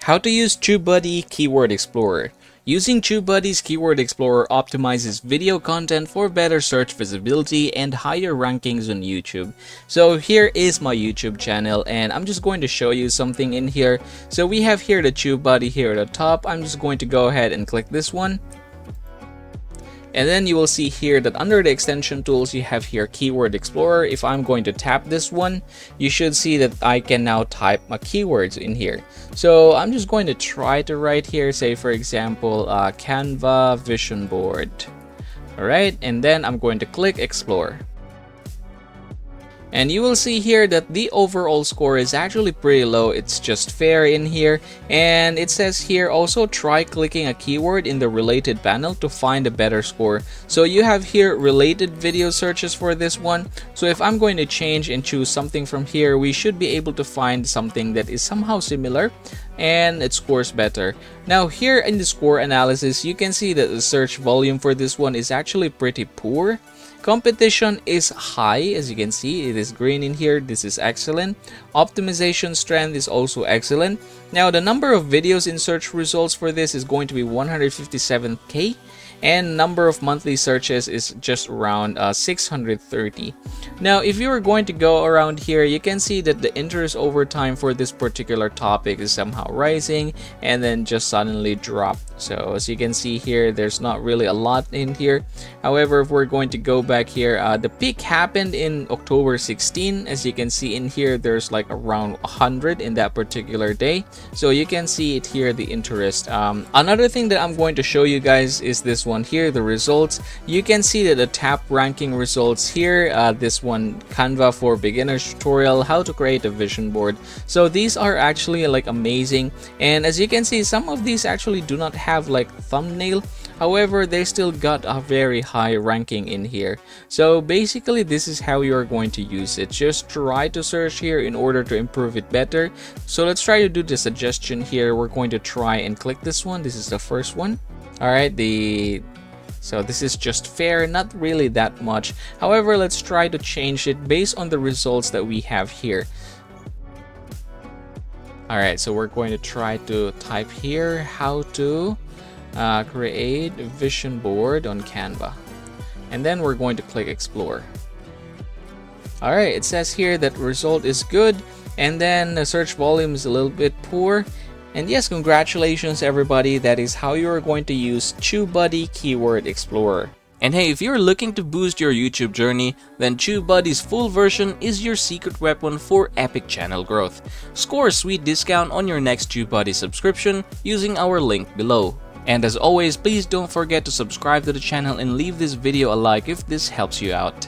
How to use TubeBuddy Keyword Explorer. Using TubeBuddy's Keyword Explorer optimizes video content for better search visibility and higher rankings on YouTube. So here is my YouTube channel and I'm just going to show you something in here. So we have here the TubeBuddy here at the top. I'm just going to go ahead and click this one. And then you will see here that under the extension tools, you have here Keyword Explorer. If I'm going to tap this one, you should see that I can now type my keywords in here. So I'm just going to try to write here, say for example, Canva vision board. All right, and then I'm going to click Explore. And you will see here that the overall score is actually pretty low. It's just fair in here. And it says here also try clicking a keyword in the related panel to find a better score. So you have here related video searches for this one. So if I'm going to change and choose something from here, we should be able to find something that is somehow similar and it scores better. Now here in the score analysis, you can see that the search volume for this one is actually pretty poor. Competition is high, as you can see, it is green in here. This is excellent. Optimization strength is also excellent. Now the number of videos in search results for this is going to be 157k, and number of monthly searches is just around 630. Now if you are going to go around here, you can see that the interest over time for this particular topic is somehow rising and then just suddenly dropped. So as you can see here, there's not really a lot in here. However, if we're going to go back here, the peak happened in October 16. As you can see in here, there's like around 100 in that particular day. So you can see it here, the interest. Another thing that I'm going to show you guys is this one here, the results. You can see that the top ranking results here, this one, Canva for beginners tutorial, how to create a vision board. So these are actually like amazing. And as you can see, some of these actually do not have like thumbnail. However, they still got a very high ranking in here. So basically, this is how you are going to use it. Just try to search here in order to improve it better. So let's try to do the suggestion here. We're going to try and click this one. This is the first one. All right, so this is just fair, not really that much. However, let's try to change it based on the results that we have here. All right, so we're going to try to type here how to create a vision board on Canva, and then we're going to click Explore. All right, it says here that result is good, and then the search volume is a little bit poor. And yes, congratulations everybody, that is how you are going to use TubeBuddy Keyword Explorer. And hey, if you're looking to boost your YouTube journey, then TubeBuddy's full version is your secret weapon for epic channel growth. Score a sweet discount on your next TubeBuddy subscription using our link below. And as always, please don't forget to subscribe to the channel and leave this video a like if this helps you out.